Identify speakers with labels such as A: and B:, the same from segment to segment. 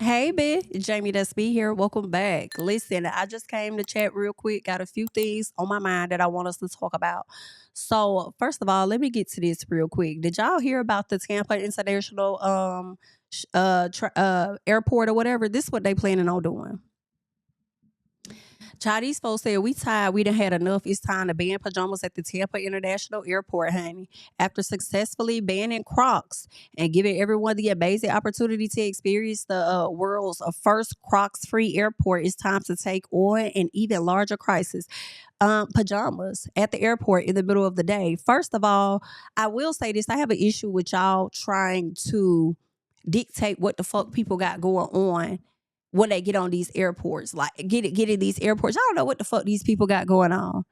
A: Hey, bitch. JamiThatsMe here. Welcome back. Listen, I just came to chat real quick. Got a few things on my mind that I want us to talk about. So, first of all, let me get to this real quick. Did y'all hear about the Tampa International airport or whatever? This is what they planning on doing. Chinese folks said we tired. We done had enough. It's time to ban pajamas at the Tampa International Airport, honey. After successfully banning Crocs and giving everyone the amazing opportunity to experience the world's first Crocs-free airport, it's time to take on an even larger crisis. Pajamas at the airport in the middle of the day. First of all, I will say this: I have an issue with y'all trying to dictate what the fuck people got going on when they get on these airports. Like get in these airports. I don't know what the fuck these people got going on.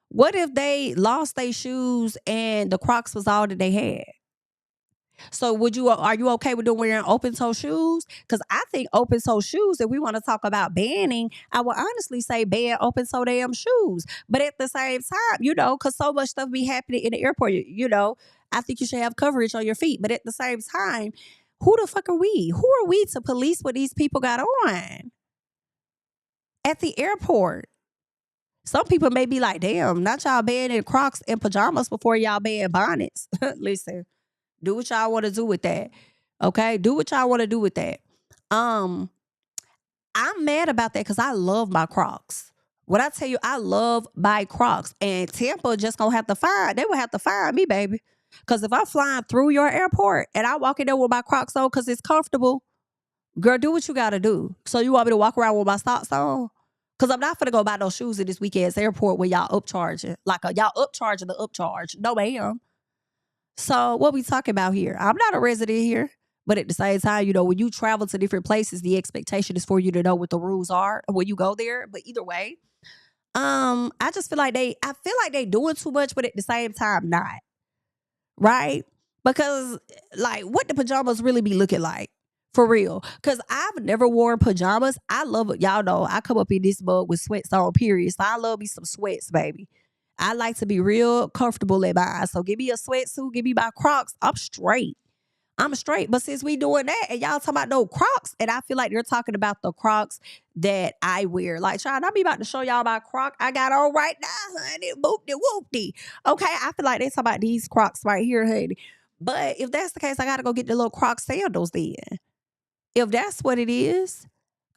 A: What if they lost their shoes and the Crocs was all that they had? So are you okay with them wearing open toe shoes? Because I think open toe shoes, if we want to talk about banning, I would honestly say ban open toe damn shoes. But at the same time, because so much stuff be happening in the airport, I think you should have coverage on your feet. But at the same time, who the fuck are we? Who are we to police what these people got on at the airport? Some people may be like, damn, not y'all banning Crocs and pajamas before y'all ban bonnets. Listen, do what y'all want to do with that. Okay? Do what y'all want to do with that. I'm mad about that because I love my Crocs. When I tell you I love my Crocs, and Tampa just gonna have to they will have to find me, baby. Because if I'm flying through your airport and I walk in there with my Crocs on because it's comfortable, girl, do what you gotta do. So you want me to walk around with my socks on? Because I'm not gonna go buy those shoes at this weekend's airport where y'all upcharging. Like y'all upcharging the upcharge. No, ma'am. So what we talking about here? I'm not a resident here. But at the same time, when you travel to different places, the expectation is for you to know what the rules are when you go there. But either way, I just feel like they doing too much, but at the same time, not. Right? Because like what the pajamas really be looking like. For real. Cause I've never worn pajamas. I love it. Y'all know I come up in this mug with sweats on, period. So I love me some sweats, baby. I like to be real comfortable in mine. So give me a sweatsuit, give me my Crocs. I'm straight. I'm straight. But since we doing that and y'all talking about no Crocs, and I feel like they're talking about the Crocs that I wear. Like, child, I be about to show y'all my Croc I got on right now, honey. Boopty whoopty. Okay, I feel like they talking about these Crocs right here, honey. But if that's the case, I gotta go get the little Croc sandals then. If that's what it is.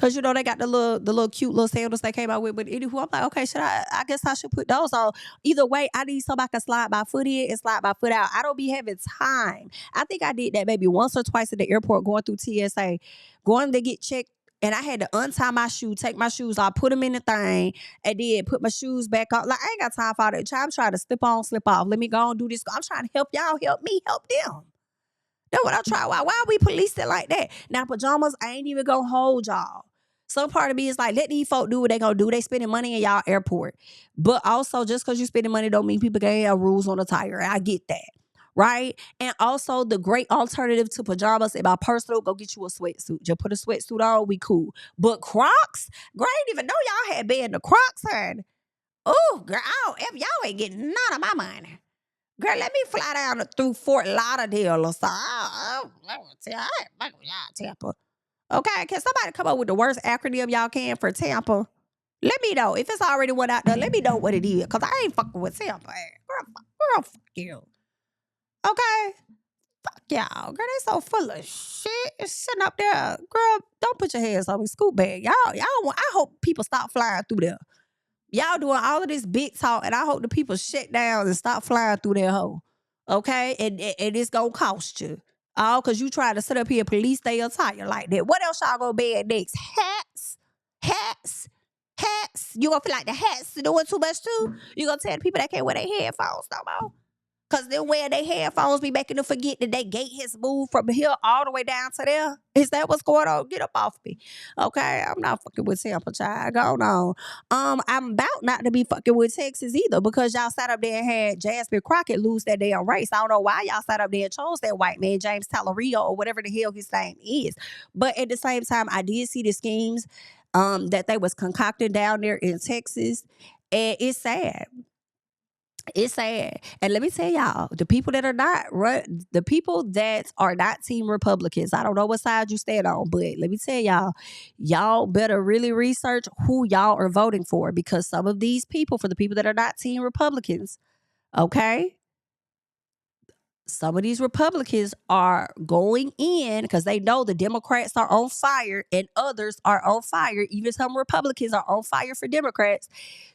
A: Cause they got the little cute little sandals they came out with. But anywho, I'm like, okay, I guess I should put those on. Either way, I need somebody can slide my foot in and slide my foot out. I don't be having time. I think I did that maybe once or twice at the airport going through TSA, going to get checked. And I had to untie my shoe, take my shoes off, put them in the thing, and then put my shoes back on. Like, I ain't got time for all that. I'm trying to slip on, slip off. Let me go and do this. I'm trying to help y'all, help me, help them. That's what I'm trying. Why are we policing like that? Now, pajamas, I ain't even gonna hold y'all. Some part of me is like, let these folk do what they gonna do. They spending money in y'all airport. But also, just because you spending money don't mean people can't have rules on the tire. I get that. Right? And also, the great alternative to pajamas, in my personal, go get you a sweatsuit. Just put a sweatsuit on, we cool. But Crocs? Girl, I didn't even know y'all had banned the Crocs, honey. Oh, girl, if y'all ain't getting none of my money. Girl, let me fly down through Fort Lauderdale or something. I ain't fucking with y'all, Tampa. Okay, can somebody come up with the worst acronym y'all can for Tampa? Let me know. If it's already one out there, let me know what it is. Because I ain't fucking with Tampa. Girl, fuck you. Okay? Fuck y'all. Girl, they so full of shit. It's sitting up there. Girl, don't put your hands on me. Scoot back. I hope people stop flying through there. Y'all doing all of this big talk, and I hope the people shut down and stop flying through their hole. Okay? And it's gonna cost you. All because you try to sit up here and police their attire like that. What else y'all gonna ban next? Hats? Hats? Hats? You gonna feel like the hats doing too much too? You gonna tell the people they can't wear their headphones no more? Because them wearing their headphones be making them forget that they gate has moved from here all the way down to there. Is that what's going on? Get up off me. Okay? I'm not fucking with Tampa, child. Go on. I'm about not to be fucking with Texas either because y'all sat up there and had Jasmine Crockett lose that damn race. I don't know why y'all sat up there and chose that white man, James Talario, or whatever the hell his name is. But at the same time, I did see the schemes that they was concocting down there in Texas. And it's sad. It's sad. And let me tell y'all, the people that are not team Republicans, I don't know what side you stand on, but let me tell y'all, y'all better really research who y'all are voting for, because some of these people, for the people that are not team Republicans, okay? Some of these Republicans are going in because they know the Democrats are on fire and others are on fire. Even some Republicans are on fire for Democrats.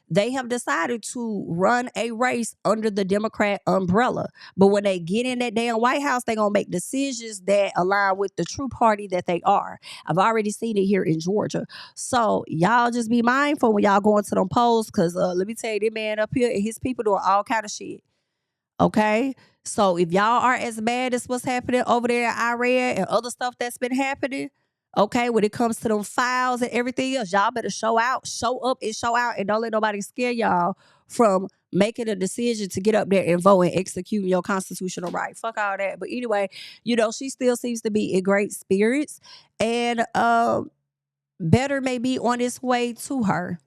A: They have decided to run a race under the Democrat umbrella. But when they get in that damn White House, they're going to make decisions that align with the true party that they are. I've already seen it here in Georgia. So y'all just be mindful when y'all go into them polls, because let me tell you, this man up here and his people doing all kind of shit. Okay. So if y'all are as bad as what's happening over there in Iran and other stuff that's been happening, okay, when it comes to them files and everything else, y'all better show up and show out, and don't let nobody scare y'all from making a decision to get up there and vote and execute your constitutional right. Fuck all that. But anyway, she still seems to be in great spirits, and better may be on its way to her.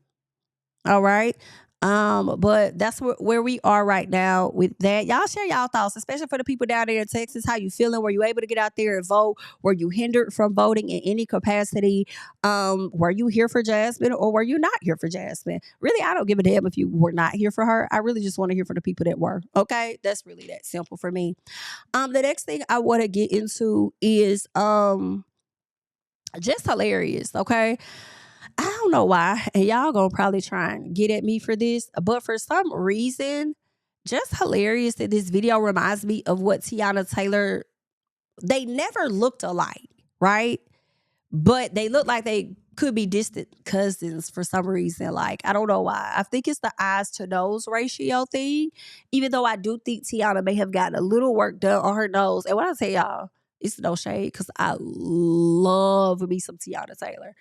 A: All right. But that's where we are right now with that. Y'all share y'all thoughts, especially for the people down there in Texas. How you feeling? Were you able to get out there and vote? Were you hindered from voting in any capacity? Were you here for Jasmine, or were you not here for Jasmine? Really, I don't give a damn if you were not here for her. I really just want to hear from the people that were. Okay, that's really that simple for me. The next thing I want to get into is just hilarious. Okay. I don't know why, and y'all gonna probably try and get at me for this, but for some reason, just hilarious that this video reminds me of what Tiana Taylor. They never looked alike, right? But they look like they could be distant cousins for some reason. Like, I don't know why. I think it's the eyes to nose ratio thing. Even though I do think Tiana may have gotten a little work done on her nose. And when I tell y'all, it's no shade, because I love me some Tiana Taylor.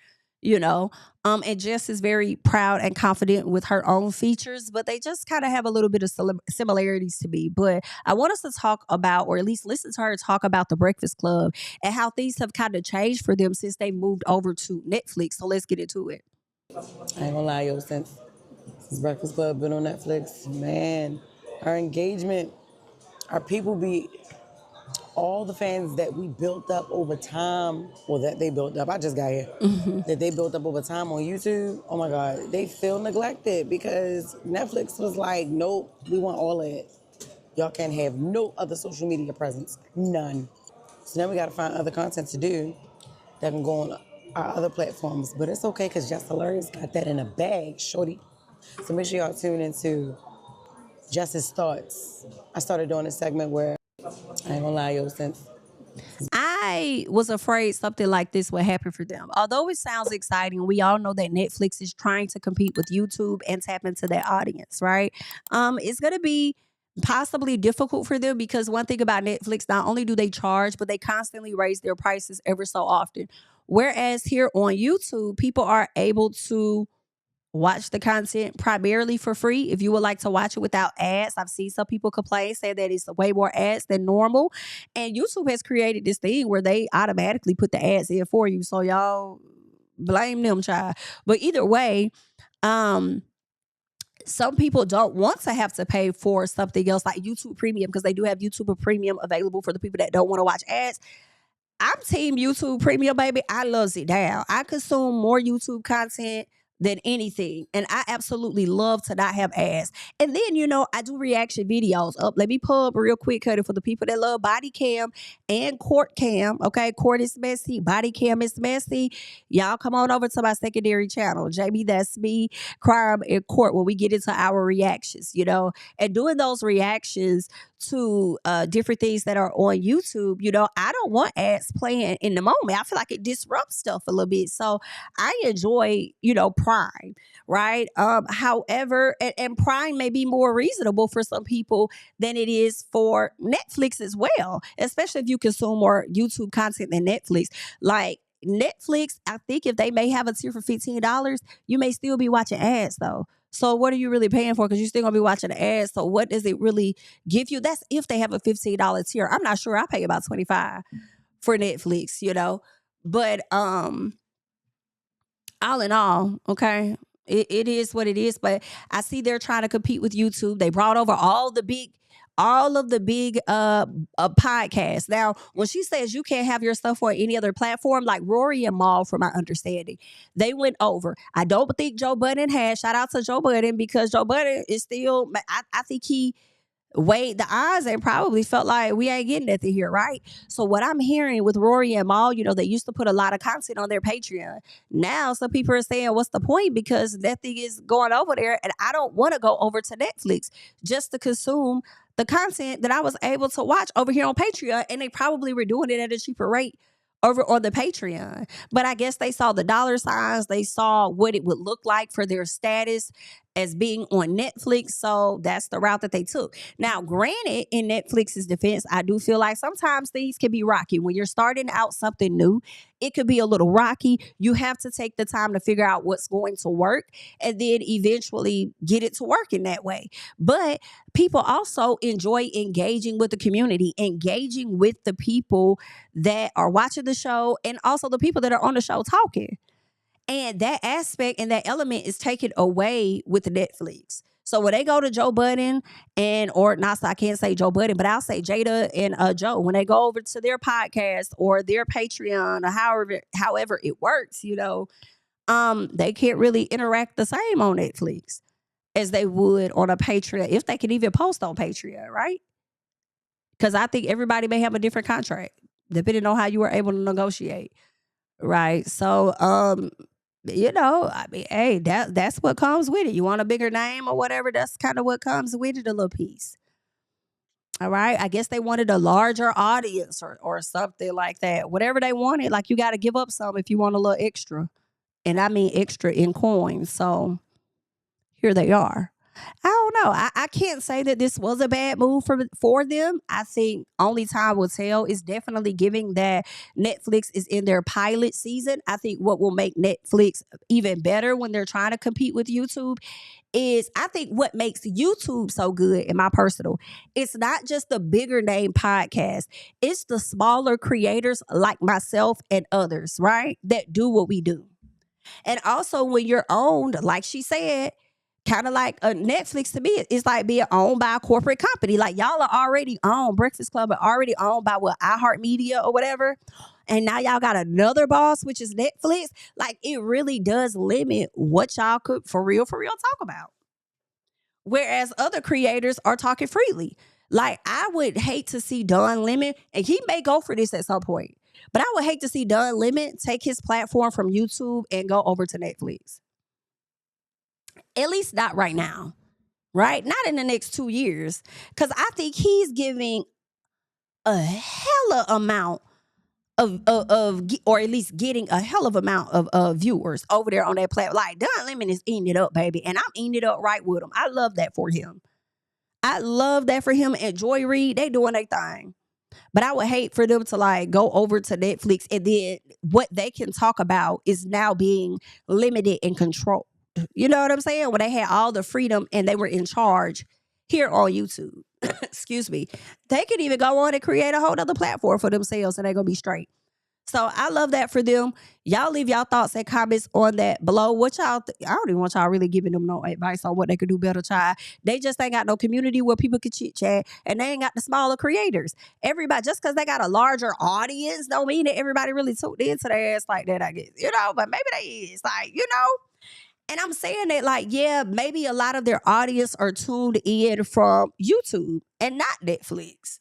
A: And Jess is very proud and confident with her own features, but they just kind of have a little bit of similarities to me. But I want us to talk about, or at least listen to her talk about The Breakfast Club and how things have kind of changed for them since they moved over to Netflix. So let's get into it.
B: I ain't gonna lie, yo, since Breakfast Club been on Netflix, man, our engagement, our people be all the fans that we built up over time, or that they built up, I just got here, that they built up over time on YouTube, oh my God, they feel neglected because Netflix was like, nope, we want all of it. Y'all can't have no other social media presence, none. So now we gotta find other content to do that can go on our other platforms. But it's okay, because Just Hilarious got that in a bag, shorty. So make sure y'all tune into Just's Thoughts. I started doing a segment where, I ain't gonna lie, yo, since
A: I was afraid something like this would happen for them. Although it sounds exciting, we all know that Netflix is trying to compete with YouTube and tap into their audience, right? It's gonna be possibly difficult for them, because one thing about Netflix, not only do they charge, but they constantly raise their prices ever so often. Whereas here on YouTube, people are able to watch the content primarily for free. If you would like to watch it without ads, I've seen some people complain, say that it's way more ads than normal. And YouTube has created this thing where they automatically put the ads in for you. So y'all blame them, child. But either way, um, some people don't want to have to pay for something else like YouTube Premium, because they do have YouTube Premium available for the people that don't want to watch ads. I'm team YouTube Premium, baby. I love it down. I consume more YouTube content than anything. And I absolutely love to not have ads. And then, I do reaction videos. Let me pull up real quick, Cuddy, for the people that love body cam and court cam. Okay, court is messy. Body cam is messy. Y'all come on over to my secondary channel, JamiThatsMe Crime in Court, where we get into our reactions, and doing those reactions to different things that are on YouTube, I don't want ads playing in the moment. I feel like it disrupts stuff a little bit. So I enjoy, Prime, right? However, and Prime may be more reasonable for some people than it is for Netflix as well, especially if you consume more YouTube content than Netflix. Like Netflix, I think if they may have a tier for $15, you may still be watching ads though. So what are you really paying for? Because you're still gonna be watching the ads. So what does it really give you? That's if they have a $15 tier. I'm not sure. I pay about $25 for Netflix, But all in all, okay, It is what it is. But I see they're trying to compete with YouTube. They brought over all of the big podcasts. Now, when she says you can't have your stuff on any other platform, like Rory and Maul, from my understanding, they went over. I don't think Joe Budden has. Shout out to Joe Budden, because Joe Budden is still. I think he weighed the odds and probably felt like we ain't getting nothing here, right? So what I'm hearing with Rory and Maul, they used to put a lot of content on their Patreon. Now some people are saying, what's the point? Because nothing is going over there, and I don't want to go over to Netflix just to consume the content that I was able to watch over here on Patreon, and they probably were doing it at a cheaper rate over on the Patreon. But I guess they saw the dollar signs, they saw what it would look like for their status as being on Netflix. So that's the route that they took. Now, granted, in Netflix's defense, I do feel like sometimes things can be rocky. When you're starting out something new, it could be a little rocky. You have to take the time to figure out what's going to work and then eventually get it to work in that way. But people also enjoy engaging with the community, engaging with the people that are watching the show, and also the people that are on the show talking. And that aspect and that element is taken away with Netflix. So when they go to Joe Budden or not, so I can't say Joe Budden, but I'll say Jada and Joe, when they go over to their podcast or their Patreon or however it works, they can't really interact the same on Netflix as they would on a Patreon, if they can even post on Patreon, right? Because I think everybody may have a different contract depending on how you were able to negotiate, right? So, I mean, hey, that's what comes with it. You want a bigger name or whatever, that's kind of what comes with it, a little piece. All right. I guess they wanted a larger audience or something like that. Whatever they wanted, like, you got to give up some if you want a little extra. And I mean extra in coins. So here they are. I don't know. I can't say that this was a bad move for them. I think only time will tell. Is definitely giving that Netflix is in their pilot season. I think what will make Netflix even better when they're trying to compete with YouTube is, I think what makes YouTube so good, in my personal, it's not just the bigger name podcast. It's the smaller creators like myself and others, right? That do what we do. And also when you're owned, like she said, kind of like a Netflix to me, it's like being owned by a corporate company. Like, y'all are already owned. Breakfast Club are already owned by iHeartMedia or whatever. And now y'all got another boss, which is Netflix. Like, it really does limit what y'all could for real talk about. Whereas other creators are talking freely. Like, I would hate to see Don Lemon, and he may go for this at some point, but I would hate to see Don Lemon take his platform from YouTube and go over to Netflix. At least not right now, right? Not in the next 2 years. Because I think he's giving a hella amount or at least getting a hell of amount of viewers over there on that platform. Like, Don Lemon is eating it up, baby. And I'm eating it up right with him. I love that for him. I love that for him. And Joy Reid, they doing their thing. But I would hate for them to like go over to Netflix and then what they can talk about is now being limited and controlled. You know what I'm saying? When they had all the freedom and they were in charge here on YouTube. Excuse me. They could even go on and create a whole other platform for themselves and they're going to be straight. So I love that for them. Y'all leave y'all thoughts and comments on that below. What y'all I don't even want y'all really giving them no advice on what they could do better, child. They just ain't got no community where people could chit chat, and they ain't got the smaller creators. Everybody, just because they got a larger audience don't mean that everybody really tuned into their ass like that, I guess. But maybe they is. Like, and I'm saying that, like, yeah, maybe a lot of their audience are tuned in from YouTube and not Netflix.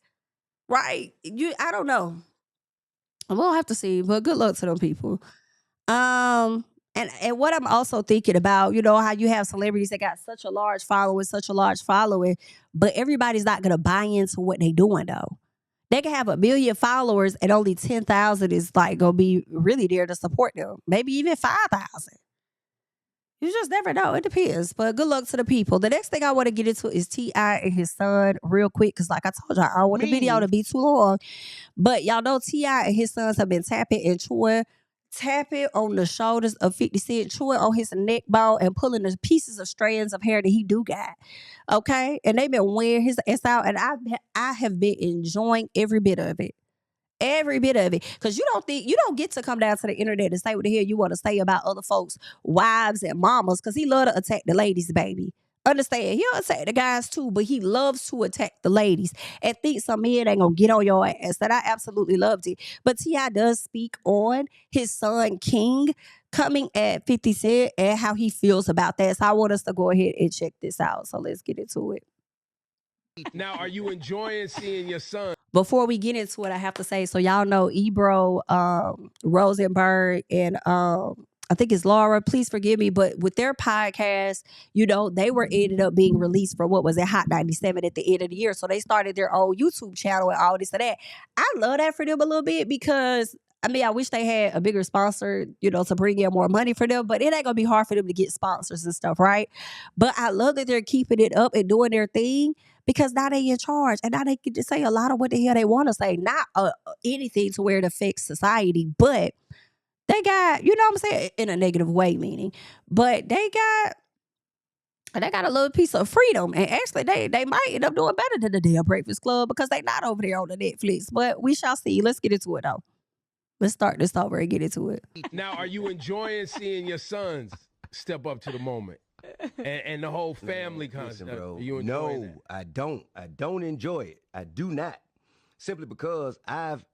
A: Right? I don't know. We'll have to see, but good luck to them people. And what I'm also thinking about, how you have celebrities that got such a large following, but everybody's not gonna buy into what they doing though. They can have 1 million followers and only 10,000 is like gonna be really there to support them. Maybe even 5,000. You just never know. It depends. But good luck to the people. The next thing I want to get into is T.I. and his son real quick. Because like I told y'all, I don't want the video to be too long. But y'all know T.I. and his sons have been tapping and chewing. Tapping on the shoulders of 50 Cent, chewing on his neck bone and pulling the pieces of strands of hair that he do got. Okay? And they've been wearing his ass out. And I have been enjoying every bit of it. Every bit of it. Because you don't get to come down to the internet and say what the hell you want to say about other folks' wives and mamas, because he love to attack the ladies, baby. Understand, he'll attack the guys too, but he loves to attack the ladies and think some men ain't gonna get on your ass. That I absolutely loved it. But T.I. does speak on his son King coming at 50 Cent and how he feels about that. So I want us to go ahead and check this out. So let's get into it.
C: Now, are you enjoying seeing your son?
A: Before we get into it, I have to say, so y'all know Ebro, Rosenberg, and I think it's Laura. Please forgive me, but with their podcast, they were ended up being released for what was it, Hot 97 at the end of the year. So they started their own YouTube channel and all this and that. I love that for them a little bit because I wish they had a bigger sponsor, to bring in more money for them, but it ain't gonna be hard for them to get sponsors and stuff, right? But I love that they're keeping it up and doing their thing. Because now they in charge and now they can just say a lot of what the hell they want to say. Not anything to where it affects society, but they got, you know what I'm saying, in a negative way, meaning. But they got a little piece of freedom. And actually, they might end up doing better than the damn Breakfast Club because they not over there on the Netflix. But we shall see. Let's get into it, though. Let's start this over and get into it.
C: Now, are you enjoying seeing your sons step up to the moment? And the whole family concept.
D: Bro,
C: You
D: no,
C: that?
D: I don't. I don't enjoy it. I do not. Simply because I've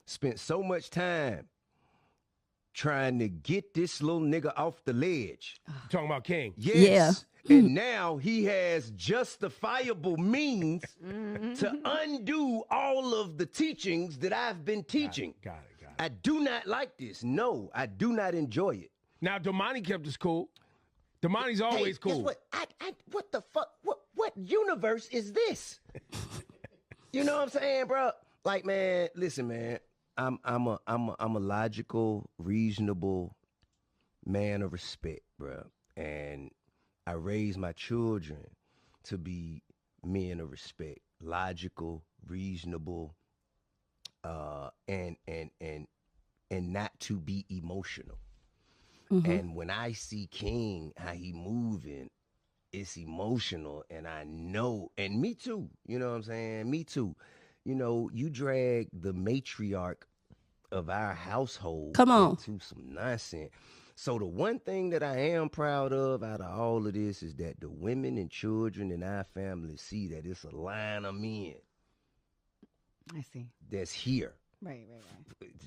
D: spent so much time trying to get this little nigga off the ledge.
C: Talking about King.
D: Yes. Yeah. And now he has justifiable means to undo all of the teachings that I've been teaching.
C: Got it.
D: I do not like this. No, I do not enjoy it.
C: Now, Damani kept us cool. Damani's always cool.
D: Guess what? What the fuck? What universe is this? You know what I'm saying, bro? Like, man, listen, man. I'm a logical, reasonable man of respect, bro. And I raise my children to be men of respect, logical, reasonable, and not to be emotional. Mm-hmm. And when I see King, how he moving, it's emotional, and I know, and me too, you know what I'm saying? Me too. You drag the matriarch of our household into some nonsense. So the one thing that I am proud of out of all of this is that the women and children in our family see that it's a line of men.
E: I see.
D: That's here.
E: Right.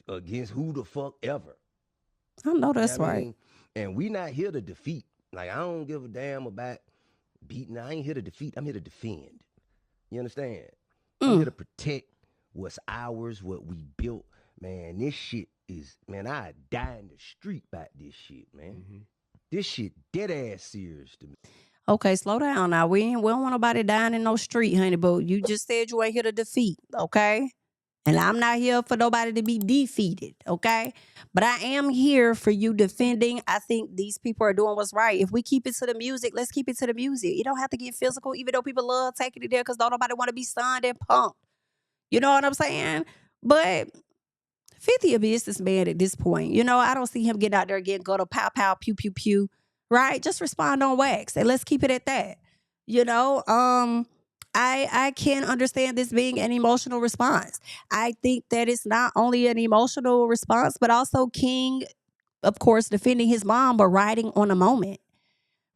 D: Against who the fuck ever.
A: I know that's right.
D: And we not here to defeat. Like, I don't give a damn about beating. I ain't here to defeat. I'm here to defend. You understand? I'm here to protect what's ours, what we built. Man, this shit is, man, I die in the street about this shit, man. Mm-hmm. This shit dead ass serious to me.
A: Okay, slow down now. We don't want nobody dying in no street, honey, but you just said you ain't here to defeat, okay? And I'm not here for nobody to be defeated, okay? But I am here for you defending. I think these people are doing what's right. If we keep it to the music, let's keep it to the music. You don't have to get physical, even though people love taking it there because don't nobody want to be stunned and pumped. You know what I'm saying? But 50 a businessman at this point. I don't see him getting out there getting go to pow, pow, pew, pew, pew, right? Just respond on wax and let's keep it at that. I can understand this being an emotional response. I think that it's not only an emotional response, but also King, of course, defending his mom, but riding on a moment,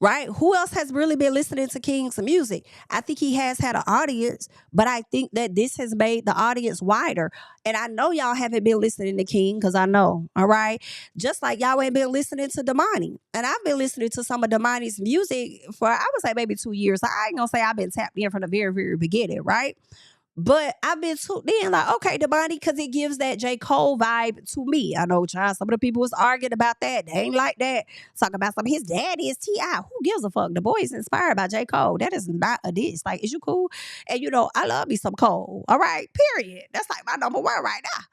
A: right? Who else has really been listening to King's music? I think he has had an audience, but I think that this has made the audience wider. And I know y'all haven't been listening to King because I know, all right? Just like y'all ain't been listening to Damani. And I've been listening to some of Damani's music for, I would say, maybe 2 years. I ain't gonna say I've been tapped in from the very, very beginning, right? But I've been tuned in like, okay, Damani, because it gives that J. Cole vibe to me. I know, child, some of the people was arguing about that. They ain't like that. Talking about some of his daddy is T.I. Who gives a fuck? The boy is inspired by J. Cole. That is not a diss. Like, is you cool? And I love me some Cole. All right, period. That's like my number one right now.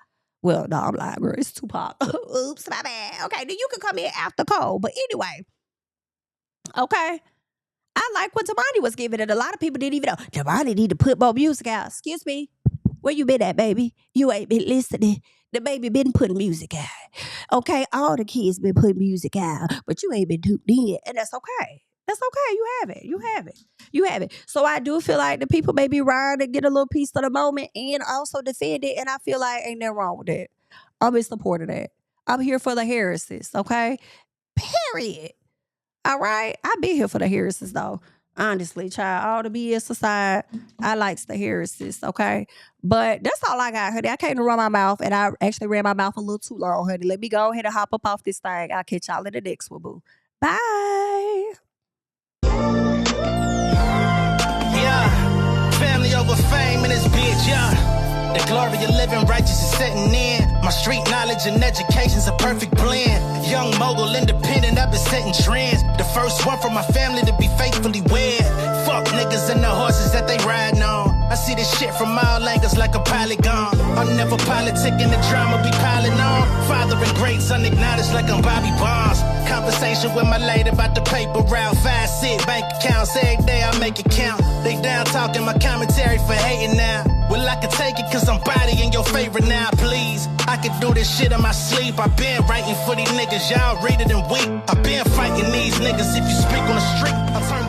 A: Well, no, I'm lying, girl. It's Tupac. Oops, my bad. Okay, then you can come in after Cole. But anyway, okay. I like what Damani was giving it. A lot of people didn't even know. Damani need to put more music out. Excuse me. Where you been at, baby? You ain't been listening. The baby been putting music out. Okay, all the kids been putting music out, but you ain't been tuned in, and that's okay. That's okay. You have it. You have it. You have it. So I do feel like the people may be riding to get a little piece of the moment and also defend it. And I feel like ain't nothing wrong with that. I'm in support of that. I'm here for the Harrises, okay? Period. All right? I've been here for the Harrises, though. Honestly, child, all the BS aside, I likes the Harrises, okay? But that's all I got, honey. I came to run my mouth, and I actually ran my mouth a little too long, honey. Let me go ahead and hop up off this thing. I'll catch y'all in the next one, boo. Bye.
F: Yeah, family over fame in this bitch, yeah. The glory of living righteous is setting in. My street knowledge and education's a perfect blend. Young mogul, independent, I've been setting trends. The first one from my family to be faithfully wed. Fuck niggas and the horses that they riding on. I see this shit from all angles like a polygon. I'm never politicking, the drama be piling on. Father and greats unacknowledged like I'm Bobby Bonds. Conversation with my lady about the paper route. 5 sit bank accounts, every day I make it count. They down talking my commentary for hating now. Well, I can take it cause I'm bodying your favorite now, please. I can do this shit in my sleep. I've been writing for these niggas, y'all read it and weep. I've been fighting these niggas if you speak on the street. I turn